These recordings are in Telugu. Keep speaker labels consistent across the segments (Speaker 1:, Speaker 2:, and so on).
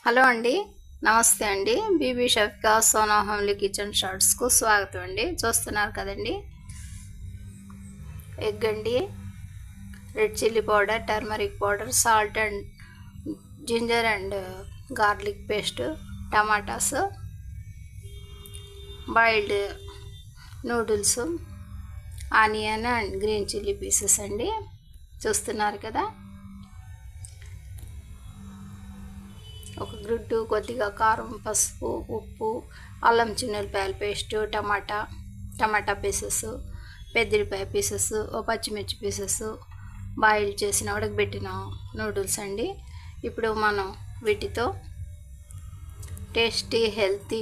Speaker 1: హలో అండి, నమస్తే అండి. బీబీ షఫికా సోనా హోమ్లీ కిచెన్ షార్ట్స్కు స్వాగతం అండి. చూస్తున్నారు కదండి, ఎగ్ అండి, red chilli powder, turmeric powder, salt and ginger and garlic paste, tomatoes, boiled noodles, onion and green chilli pieces అండి. చూస్తున్నారు కదా, ఒక గుడ్డు, కొద్దిగా కారం, పసుపు, ఉప్పు, అల్లం చిన్నులపాయల పేస్టు, టమాటా పీసెస్, పెద్దరిపాయ పీసెస్, ఓ పచ్చిమిర్చి పీసెస్, బాయిల్ చేసిన ఉడకబెట్టిన నూడిల్స్ అండి. ఇప్పుడు మనం వీటితో టేస్టీ హెల్తీ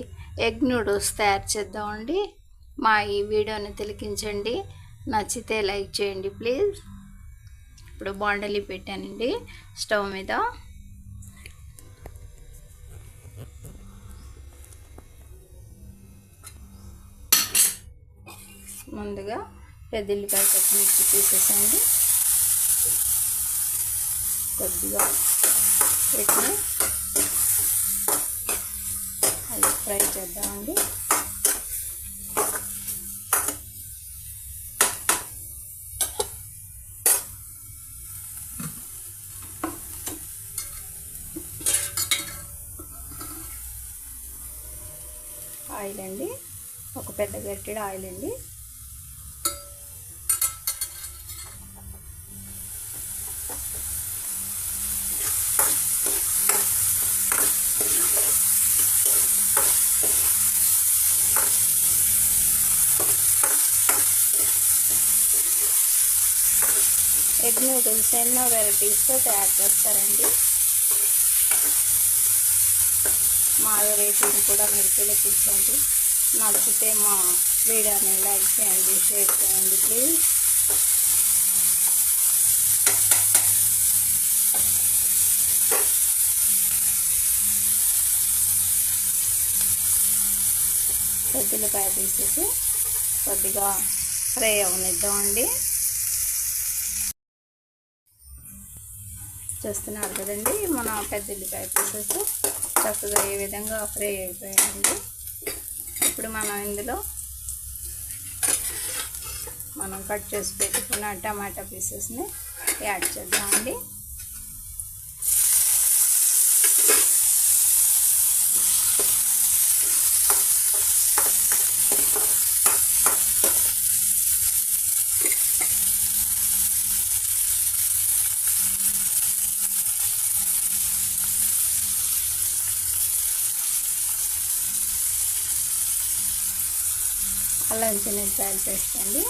Speaker 1: ఎగ్ నూడిల్స్ తయారు చేద్దామండి. మా ఈ వీడియోని తిలకించండి, నచ్చితే లైక్ చేయండి ప్లీజ్. ఇప్పుడు బాండలి పెట్టానండి స్టవ్ మీద. ముందుగా పెద్దల్లిపాయ పచ్చిమిర్చి తీసేసండి, కొద్దిగా పెట్టి అది ఫ్రై చేద్దామండి. ఆయిల్ అండి, ఒక పెద్ద గరిటెడు ఆయిల్ అండి. ఎగ్ నూడిల్స్ ఎన్నో వెరైటీస్తో తయారు చేస్తారండి. మా వెరైటీని కూడా మీరు తిలకించండి. నచ్చితే మా వీడియోని లైక్ చేయండి, షేర్ చేయండి ప్లీజ్. పెద్దల్లిపాయ తీసేసి కొద్దిగా ఫ్రై అవనిద్దామండి. చూస్తున్నారు కదండి, మన పెద్దల్లిపాయ పీసెస్ చక్కగా ఈ విధంగా ఫ్రై అయిపోయాయండి. ఇప్పుడు మనం ఇందులో కట్ చేసి పెట్టుకున్న టమాటా పీసెస్ని యాడ్ చేద్దామండి. అల్లం చిన్నులపాయలు పేస్ట్ అండి,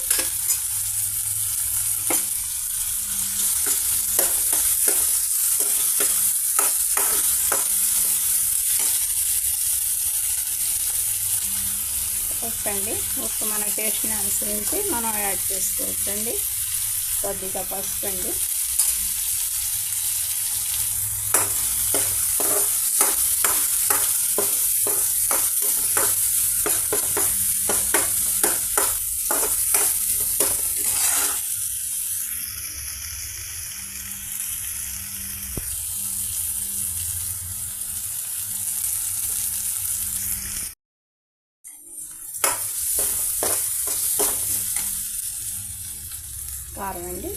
Speaker 1: ఉప్పు అండి. ఉప్పు మన టేస్ట్ని అనుసరించి మనం యాడ్ చేసుకోవచ్చండి. కొద్దిగా పసుపు అండి, కారం అండి,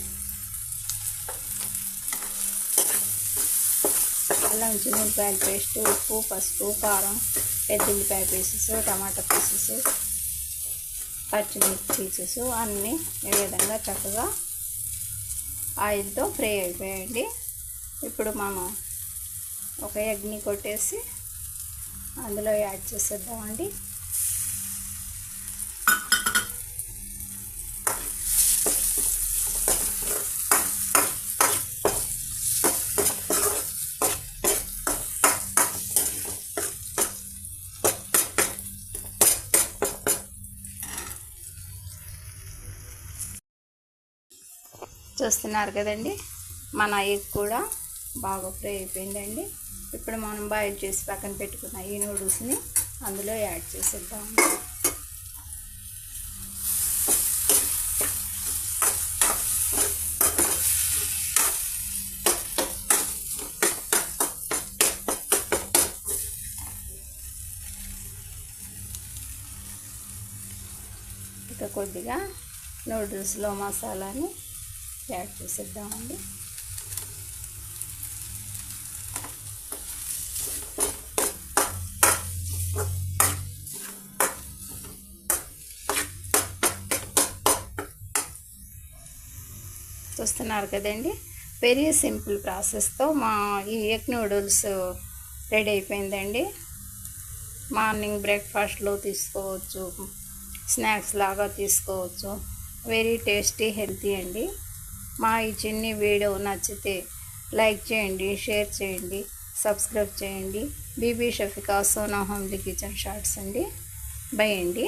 Speaker 1: అల్లం చిన్నులపాయల పేస్ట్, ఉప్పు, పసుపు, కారం, పెద్దల్లిపాయ పీసెస్, టమాటా పీసెస్, పచ్చిమిర్చి పీసెస్ అన్నీ ఈ విధంగా చక్కగా ఆయిల్తో ఫ్రై అయిపోయాయండి. ఇప్పుడు మనం ఒక ఎగ్ని కొట్టేసి అందులో యాడ్ చేసేద్దామండి. చూస్తున్నారు కదండి, మన ఎగ్ కూడా బాగా ఫ్రై అయిపోయిందండి. ఇప్పుడు మనం బాయిల్ చేసి పక్కన పెట్టుకున్న ఈ నూడిల్స్ని అందులో యాడ్ చేసేద్దాం. ఇంకా కొద్దిగా నూడిల్స్లో మసాలాని యాడ్ చేసేద్దామండి. చూస్తున్నారు కదండి, వెరీ సింపుల్ ప్రాసెస్తో మా ఈ ఎగ్ నూడిల్స్ రెడీ అయిపోయిందండి. మార్నింగ్ బ్రేక్ఫాస్ట్లో తీసుకోవచ్చు, స్నాక్స్ లాగా తీసుకోవచ్చు. వెరీ టేస్టీ, హెల్తీ అండి. మా ఈ చిన్ని వీడియో నచ్చితే లైక్ చేయండి, షేర్ చేయండి, సబ్స్క్రైబ్ చేయండి. Bibi Shafika Sona homely kitchen shorts అండి. బై అండి.